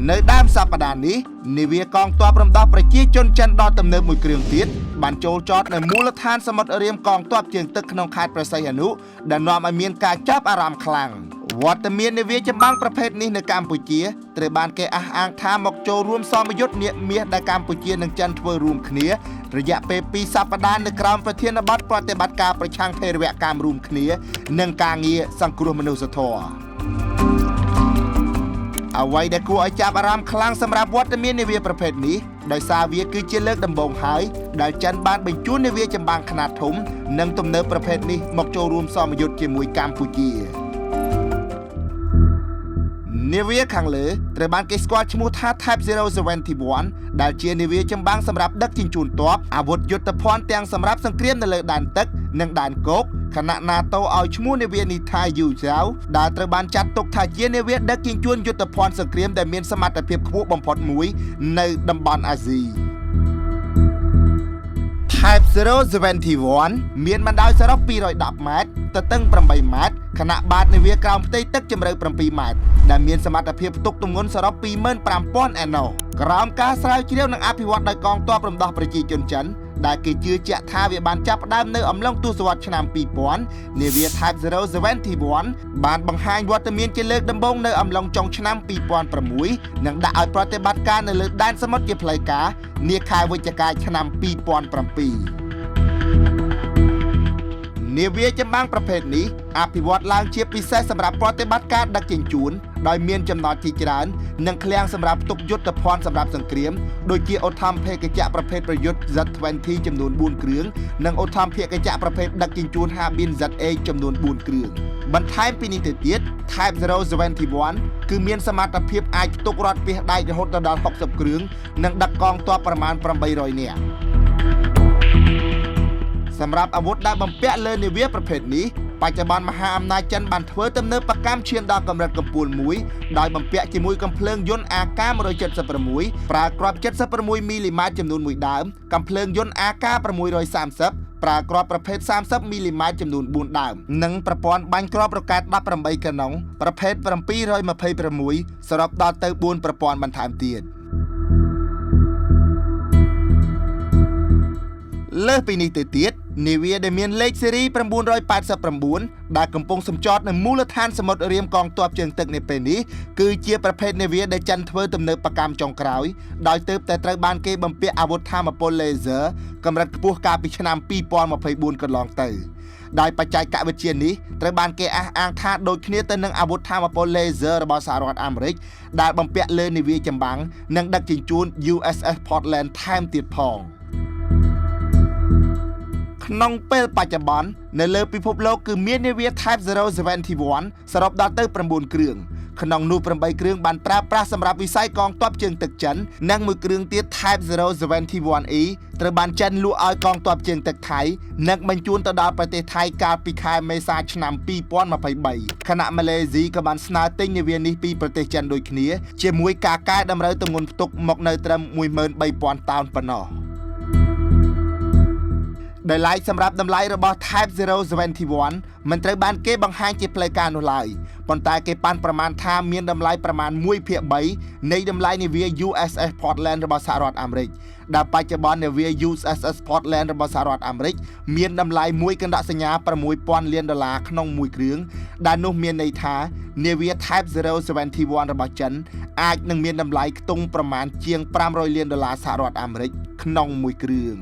នៅដើមសប្តាហ៍នេះនាវាកងទ័ពរំដោះប្រជាជនចិនដល់ទំនើបមួយគ្រឿងទៀតបានចូលចតនៅមូលដ្ឋានសមុទ្ររៀមកងទ័ពជើងទឹកក្នុងខេត្តព្រះសីហនុដែលនាំឲ្យមានការចាប់អារម្មណ៍ខ្លាំងវត្តមាននាវាចម្បាំងប្រភេទនេះនៅកម្ពុជាត្រូវបានគេអះអាងថាមកចូលរួមសមយុទ្ធនាគមាសដែលកម្ពុជានិងចិនធ្វើរួមគ្នារយៈពេល2សប្តាហ៍នៅក្រោមប្រធានបទប្រតិបត្តិការប្រឆាំងភេរវកម្មរួមគ្នានិងការងារសង្គ្រោះមនុស្សធម៌អ្វីដែលគួរឲ្យចាប់អារម្មណ៍ខ្លាំងសម្រាប់វត្តមាននាវាប្រភេទនេះដោយសារវាគឺជាលើកដំបូងហើយដែលចិនបានបញ្ជូននាវាចម្បាំងខ្នាតធំនិងទំនើបប្រភេទនេះមកចូលរួមសមយុទ្ធជាមួយកម្ពុជានាវាខាងលើត្រូវបានគេស្គាល់ឈ្មោះថា Type 071 ដែលជានាវាចម្បាំងសម្រាប់ដឹកជញ្ជូនទ័ពអាវុធយុទ្ធភ័ណ្ឌទាំងសម្រាប់សង្គ្រាមនៅលើដែនទឹកនិងដែនគោកខណៈ NATO ឲ្យឈ្មោះនាវានេះថា Yu Zhao ដែលត្រូវបានចាត់ទុកថាជានាវាដឹកជញ្ជូនយុទ្ធភ័ណ្ឌសង្គ្រាមដែលមានសមត្ថភាពខ្ពស់បំផុតមួយនៅតំបន់អាស៊ីType 071 មានបណ្ដោយសរុប210ម៉ែត្រទទឹង8ម៉ែត្រខណៈបាតនាវាក្រោមផ្ទៃទឹកជម្រៅ7ម៉ែត្រដែលមានសមត្ថភាពផ្ទុកទម្ងន់សរុប 25,000 អែណូក្រោមការស្រាវជ្រាវនិងអភិវឌ្ឍដោយកងទ័ពរំដោះប្រជាជនចិនដែលគេជឿជាក់ថាវាបានចាប់ផ្ដើមនៅអំឡុងទសវត្សរ៍ឆ្នាំ 2000 នាវា Type 071 បានបង្ហាញវត្តមានជាលើកដំបូងនៅអំឡុងចុងឆ្នាំ 2006 និងដាក់ឲ្យប្រតិបត្តិការនៅលើដែនសមុទ្រជាផ្លូវការនាខែវិច្ឆិកាឆ្នាំ 2007 នាវាចម្បាំងប្រភេទនេះអភិវឌ្ឍឡើងជាពិសេសសម្រាប់ប្រតិបត្តិការដឹកជញ្ជូនដោយមានចំណតជាច្រើននិងឃ្លាំងសម្រាប់ផ្ទុកយុទ្ធភ័ណ្ឌសម្រាប់សង្គ្រាមដូចជាអូថំភេកញ្ចក្រប្រភេទប្រយុទ្ធ Z20 ចំនួន4គ្រឿងនិងអូថំភេកញ្ចក្រប្រភេទដឹកជញ្ជូន Harbin ZA ចំនួន4គ្រឿងបន្ថែមពីនេះទៅទៀត Type 071 គឺមានសមត្ថភាពអាចផ្ទុករថពាសដែករហូតដល់60គ្រឿងនិងដឹកកងទ័ពប្រមាណ800នាក់សម្រាប់អាវុធដែលបំពាក់លើនាវាប្រភេទនេះបច្ចុប្បន្នមហាអំណាចចិនបានធ្វើទំនើបកម្មឈានដល់កម្រិតកំពូលមួយដោយបំពាក់ជាមួយកាំភ្លើងយន្ត AK-176 ប្រើគ្រាប់76មីលីម៉ែត្រចំនួន1ដើមកាំភ្លើងយន្ត AK-630 ប្រើគ្រាប់ប្រភេទ30មីលីម៉ែត្រចំនួន4ដើមនិងប្រព័ន្ធបាញ់គ្រាប់រ៉ុកែត18កាណុងប្រភេទ726សរុបដល់ទៅ4ប្រព័ន្ធបន្ថែមទៀតលើសពីនេះទៅទៀតនាវាដែលមានលេខស៊េរី989ដែលកំពុងសម្ចតនៅមូលដ្ឋានសមុទ្ររៀមកងទ័ពជើងទឹកនាពេលនេះគឺជាប្រភេទនាវាដែលចិនធ្វើទំនើបកម្មចុងក្រោយដោយទើបតែត្រូវបានគេបំពាក់អាវុធថាមពល laser កម្រិតខ្ពស់កាលពីឆ្នាំ2024កន្លងទៅដោយបច្ចេកវិទ្យានេះត្រូវបានគេអះអាងថាដូចគ្នាទៅនឹងអាវុធថាមពល laser របស់សហរដ្ឋអាមេរិកដែលបំពាក់លើនាវាចម្បាំងនិងដឹកជញ្ជូន USS Portland ថែមទៀតផងក្នុងពេលបច្ចុប្បន្ននៅលើពិភពលោកគឺមាននាវា Type 071 សរុបដល់ទៅ9គ្រឿងក្នុងនោះ8គ្រឿងបានប្រើប្រាស់សម្រាប់វិស័យកងទ័ពជើងទឹកចិននិងមួយគ្រឿងទៀត Type 071E ត្រូវបានចិនលក់ឲ្យកងទ័ពជើងទឹកថៃនិងបញ្ជូនទៅដល់ប្រទេសថៃកាលពីខែមេសាឆ្នាំ2023ខណៈម៉ាឡេស៊ីក៏បានស្នើទិញនាវានេះពីប្រទេសចិនដូចគ្នាជាមួយការកែតម្រូវទម្ងន់ផ្ទុកមកនៅត្រឹម 13,000 តោនប៉ុណ្ណោះដោយឡែកសម្រាប់តម្លៃរបស់ Type 071 មិនត្រូវបានគេបង្ហាញជាផ្លូវការនោះឡើយប៉ុន្តែគេប៉ាន់ប្រមាណថាមានតម្លៃប្រមាណ 1/3 នៃតម្លៃនាវា USS Portland របស់សហរដ្ឋអាមេរិកដែលបច្ចុប្បន្ននាវា USS Portland របស់សហរដ្ឋអាមេរិកមានតម្លៃមួយកណ្ដាក់សញ្ញា $6,000 លានក្នុងមួយគ្រឿងដែលនោះមានន័យថានាវា Type 071 របស់ចិនអាចនឹងមានតម្លៃខ្ទង់ប្រមាណជាង$500 លានសហរដ្ឋអាមេរិកក្នុងមួយគ្រឿង